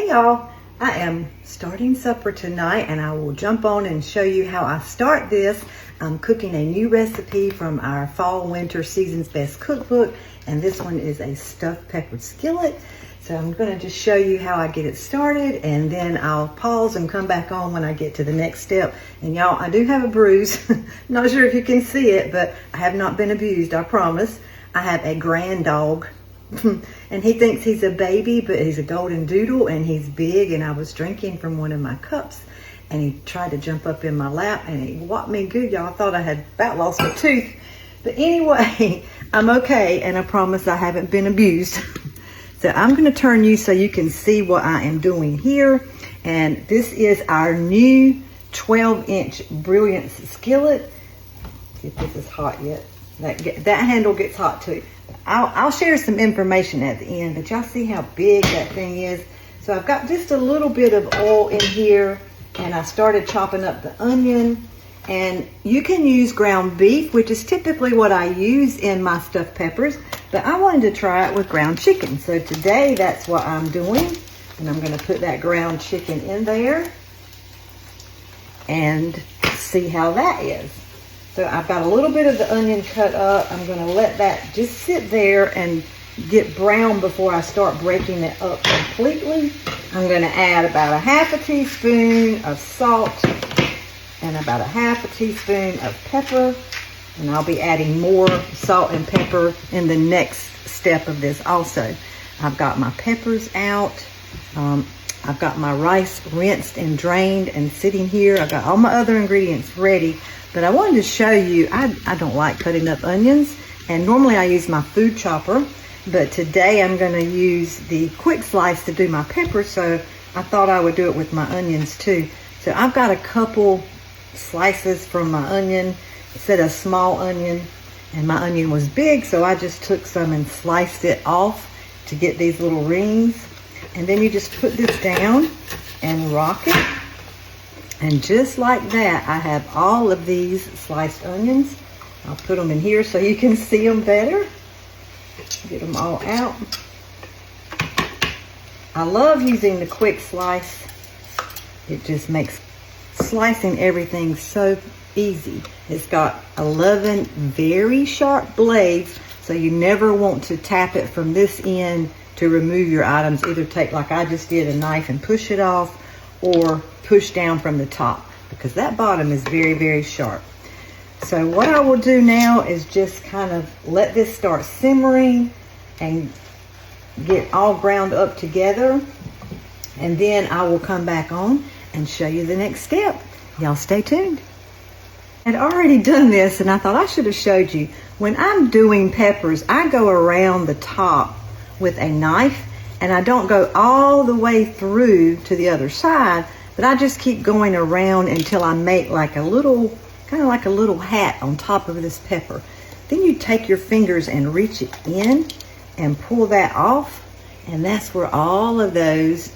Hey y'all, I am starting supper tonight and I will jump on and show you how I start this. I'm cooking a new recipe from our fall winter season's best cookbook, and this one is a stuffed pepper skillet. So I'm going to just show you how I get it started, and then I'll pause and come back on when I get to the next step. And y'all, I do have a bruise. Not sure if you can see it, but I have not been abused, I promise. I have a grand dog. And he thinks he's a baby, but he's a golden doodle and he's big, and I was drinking from one of my cups and he tried to jump up in my lap and he whopped me good, y'all. I thought I had about lost a tooth, but anyway, I'm okay, and I promise I haven't been abused. So I'm going to turn you so you can see what I am doing here. And this is our new 12-inch Brilliance skillet. See if this is hot yet. That handle gets hot too. I'll share some information at the end, but y'all see how big that thing is. So I've got just a little bit of oil in here, and I started chopping up the onion. And you can use ground beef, which is typically what I use in my stuffed peppers, but I wanted to try it with ground chicken. So today that's what I'm doing, and I'm going to put that ground chicken in there and see how that is. So I've got a little bit of the onion cut up. I'm going to let that just sit there and get brown before I start breaking it up completely. I'm going to add about a half a teaspoon of salt and about a half a teaspoon of pepper. And I'll be adding more salt and pepper in the next step of this also. I've got my peppers out. I've got my rice rinsed and drained and sitting here. I've got all my other ingredients ready. But I wanted to show you, I don't like cutting up onions, and normally I use my food chopper, but today I'm going to use the quick slice to do my peppers, so I thought I would do it with my onions too. So I've got a couple slices from my onion. It said a small onion, and my onion was big, so I just took some and sliced it off to get these little rings. And then you just put this down and rock it. And just like that, I have all of these sliced onions. I'll put them in here so you can see them better. Get them all out. I love using the quick slice. It just makes slicing everything so easy. It's got 11 very sharp blades, so you never want to tap it from this end to remove your items. Either take, like I just did, a knife and push it off, or push down from the top, because that bottom is very, very sharp. So what I will do now is just kind of let this start simmering and get all ground up together, and then I will come back on and show you the next step. Y'all stay tuned. I'd already done this, and I thought I should have showed you. When I'm doing peppers, I go around the top with a knife, and I don't go all the way through to the other side, but I just keep going around until I make like a little, kind of like a little hat on top of this pepper. Then you take your fingers and reach it in and pull that off, and that's where all of those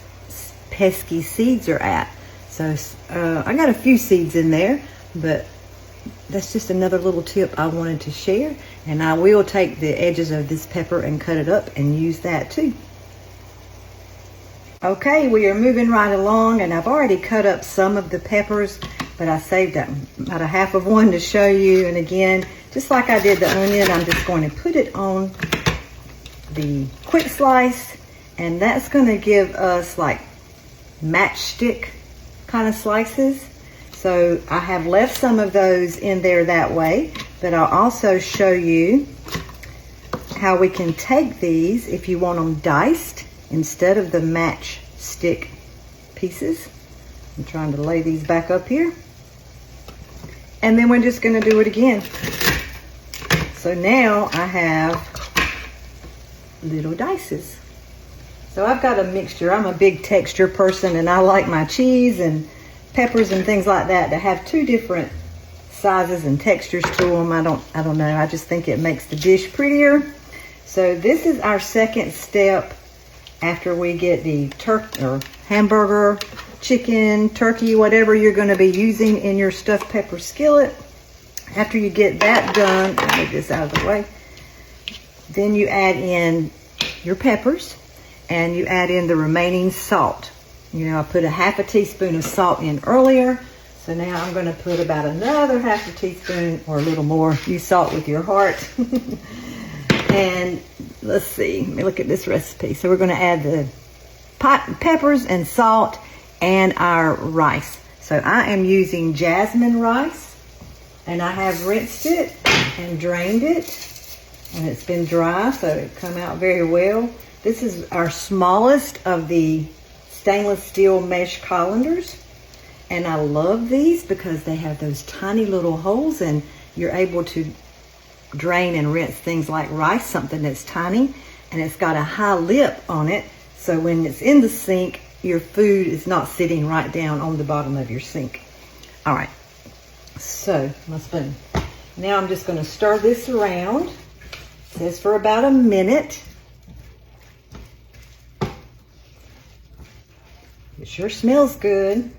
pesky seeds are at. So I got a few seeds in there, but that's just another little tip I wanted to share. And I will take the edges of this pepper and cut it up and use that too. Okay, we are moving right along, and I've already cut up some of the peppers, but I saved about a half of one to show you. And again, just like I did the onion, I'm just going to put it on the quick slice, and that's going to give us like matchstick kind of slices. So I have left some of those in there that way, but I'll also show you how we can take these if you want them diced instead of the matchstick pieces. I'm trying to lay these back up here. And then we're just going to do it again. So now I have little dices. So I've got a mixture. I'm a big texture person, and I like my cheese and peppers and things like that to have two different sizes and textures to them. I don't know. I just think it makes the dish prettier. So this is our second step after we get the turkey or hamburger, chicken, turkey, whatever you're going to be using in your stuffed pepper skillet. After you get that done, I'll move this out of the way, then you add in your peppers and you add in the remaining salt. You know, I put a ½ teaspoon of salt in earlier. So now I'm going to put about another ½ teaspoon or a little more. You salt with your heart. And let's see, let me look at this recipe. So we're going to add the peppers and salt and our rice. So I am using jasmine rice, and I have rinsed it and drained it, and it's been dry, so it come out very well. This is our smallest of the stainless steel mesh colanders, and I love these because they have those tiny little holes, and you're able to drain and rinse things like rice, something that's tiny, and it's got a high lip on it, so when it's in the sink, your food is not sitting right down on the bottom of your sink. All right, so my spoon. Now I'm just going to stir this around. It says for about a minute. It sure smells good.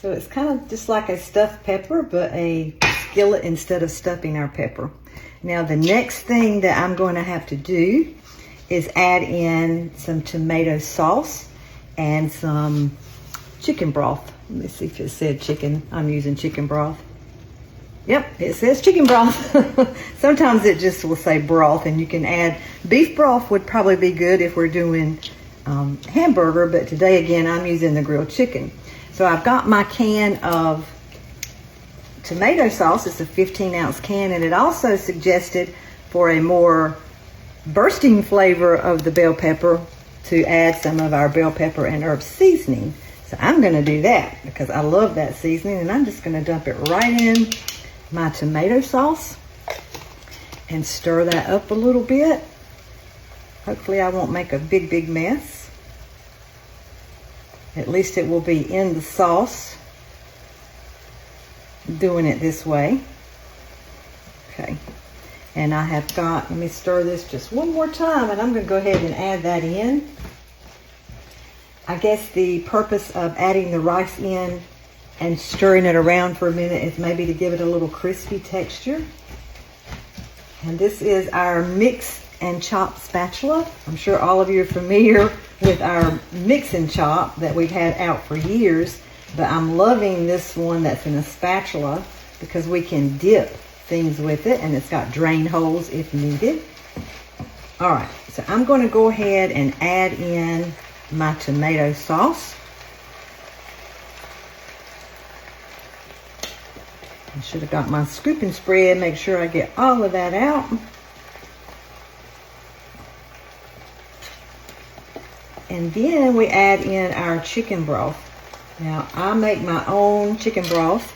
So it's kind of just like a stuffed pepper, but a skillet instead of stuffing our pepper. Now the next thing that I'm going to have to do is add in some tomato sauce and some chicken broth. Let me see if it said chicken. I'm using chicken broth. Yep, it says chicken broth. Sometimes it just will say broth, and you can add beef broth would probably be good if we're doing hamburger, but today again I'm using the grilled chicken. So I've got my can of tomato sauce. It's a 15-ounce can, and it also suggested for a more bursting flavor of the bell pepper to add some of our bell pepper and herb seasoning. So I'm going to do that because I love that seasoning, and I'm just going to dump it right in my tomato sauce and stir that up a little bit. Hopefully I won't make a big mess. At least it will be in the sauce doing it this way. Okay, and I have got, let me stir this just one more time, and I'm going to go ahead and add that in. I guess the purpose of adding the rice in and stirring it around for a minute is maybe to give it a little crispy texture. And this is our mix and chop spatula. I'm sure all of you are familiar with our mix and chop that we've had out for years, but I'm loving this one that's in a spatula because we can dip things with it, and it's got drain holes if needed. All right, so I'm going to go ahead and add in my tomato sauce. I should have got my scooping spread, make sure I get all of that out. And then we add in our chicken broth. Now, I make my own chicken broth,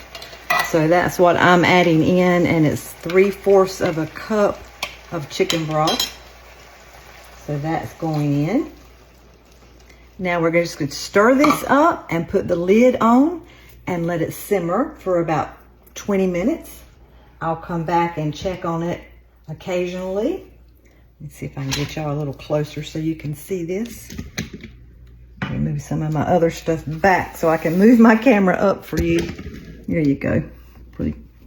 so that's what I'm adding in, and it's 3/4 of a cup of chicken broth. So that's going in. Now we're just going to stir this up and put the lid on and let it simmer for about 20 minutes. I'll come back and check on it occasionally. Let's see if I can get y'all a little closer so you can see this. Let me move some of my other stuff back so I can move my camera up for you. There you go.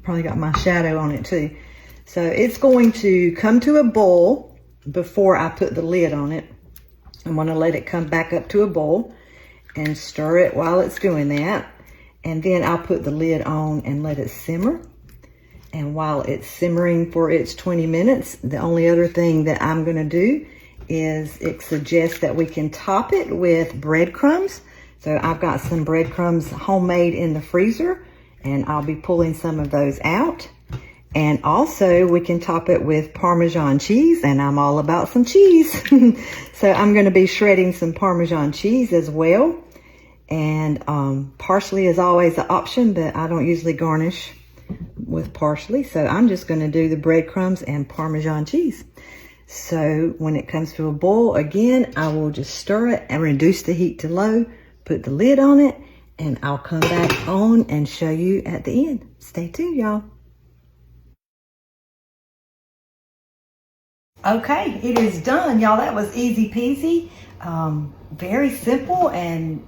Probably got my shadow on it too. So it's going to come to a boil before I put the lid on it. I'm going to let it come back up to a boil and stir it while it's doing that. And then I'll put the lid on and let it simmer. And while it's simmering for its 20 minutes, the only other thing that I'm going to do is it suggests that we can top it with breadcrumbs. So I've got some breadcrumbs homemade in the freezer, and I'll be pulling some of those out. And also we can top it with Parmesan cheese, and I'm all about some cheese. So I'm going to be shredding some Parmesan cheese as well. And parsley is always an option, but I don't usually garnish with parsley. So I'm just going to do the breadcrumbs and Parmesan cheese. So when it comes to a boil, again, I will just stir it and reduce the heat to low, put the lid on it, and I'll come back on and show you at the end. Stay tuned, y'all. Okay, it is done, y'all. That was easy peasy. Very simple, and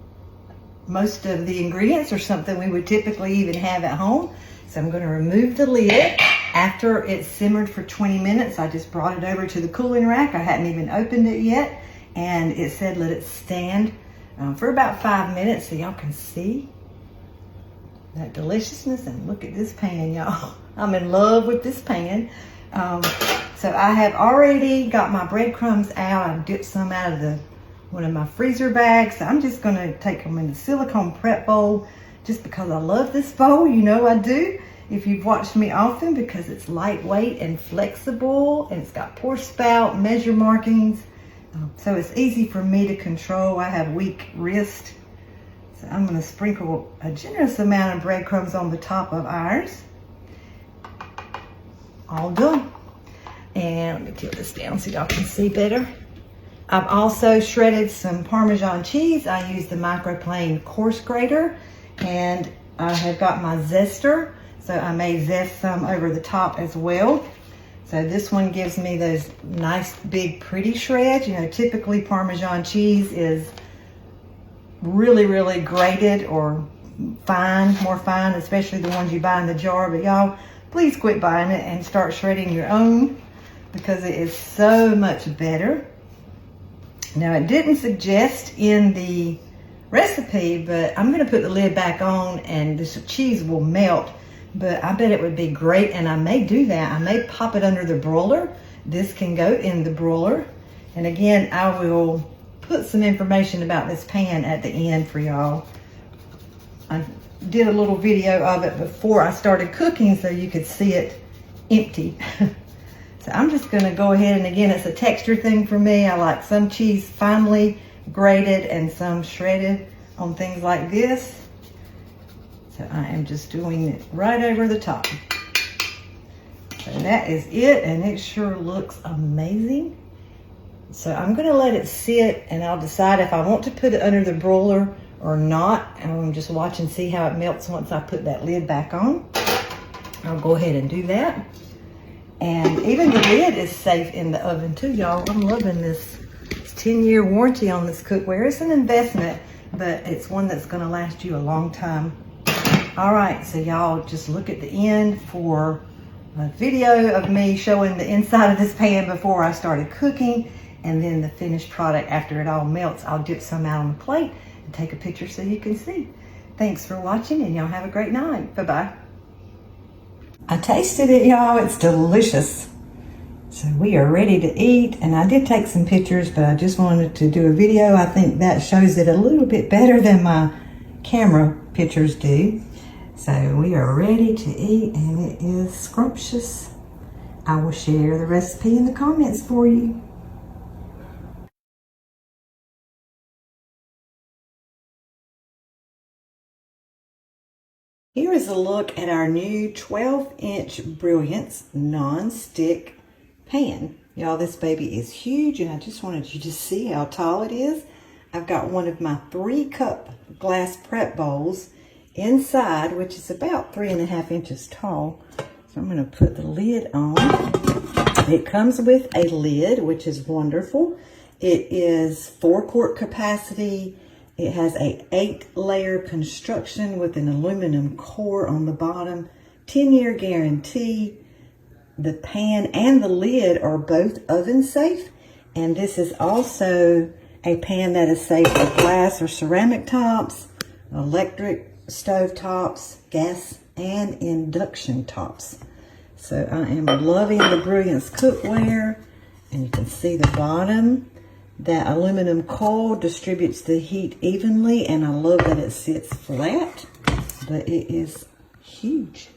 most of the ingredients are something we would typically even have at home. So I'm going to remove the lid. After it simmered for 20 minutes, I just brought it over to the cooling rack. I hadn't even opened it yet, and it said let it stand for about 5 minutes so y'all can see that deliciousness. And look at this pan, y'all. I'm in love with this pan. So I have already got my breadcrumbs out. I dipped some out of one of my freezer bags. So I'm just gonna take them in the silicone prep bowl just because I love this bowl. You know I do, if you've watched me often, because it's lightweight and flexible, and it's got pour spout, measure markings. So it's easy for me to control. I have weak wrist. So I'm gonna sprinkle a generous amount of breadcrumbs on the top of ours. All done. And let me tilt this down so y'all can see better. I've also shredded some Parmesan cheese. I use the microplane coarse grater, and I have got my zester, so I may zest some over the top as well. So this one gives me those nice big pretty shreds. You know, typically Parmesan cheese is really, really grated or fine, more fine, especially the ones you buy in the jar. But y'all, please quit buying it and start shredding your own, because it is so much better. Now, it didn't suggest in the recipe, but I'm gonna put the lid back on and this cheese will melt. But I bet it would be great, and I may do that. I may pop it under the broiler. This can go in the broiler. And again, I will put some information about this pan at the end for y'all. I did a little video of it before I started cooking so you could see it empty. So I'm just gonna go ahead, and again, it's a texture thing for me. I like some cheese finely grated and some shredded on things like this. So I am just doing it right over the top. So that is it, and it sure looks amazing. So I'm gonna let it sit, and I'll decide if I want to put it under the broiler or not. And I'm just watch and see how it melts once I put that lid back on. I'll go ahead and do that. And even the lid is safe in the oven too, y'all. I'm loving this. It's 10-year warranty on this cookware. It's an investment, but it's one that's gonna last you a long time. All right, so y'all just look at the end for a video of me showing the inside of this pan before I started cooking, and then the finished product after it all melts. I'll dip some out on the plate and take a picture so you can see. Thanks for watching, and y'all have a great night. Bye-bye. I tasted it, y'all. It's delicious. So we are ready to eat, and I did take some pictures, but I just wanted to do a video. I think that shows it a little bit better than my camera pictures do. So we are ready to eat, and it is scrumptious. I will share the recipe in the comments for you. Here is a look at our new 12-inch Brilliance non-stick pan. Y'all, this baby is huge, and I just wanted you to see how tall it is. I've got one of my 3-cup glass prep bowls inside, which is about 3.5 inches tall. So I'm going to put the lid on. It comes with a lid, which is wonderful. It is 4-quart capacity. It has a 8-layer construction with an aluminum core on the bottom. 10-year guarantee. The pan and the lid are both oven safe. And this is also a pan that is safe for glass or ceramic tops, electric stove tops, gas and induction tops. So I am loving the Brilliance cookware, and you can see the bottom. That aluminum coil distributes the heat evenly, and I love that it sits flat, but it is huge.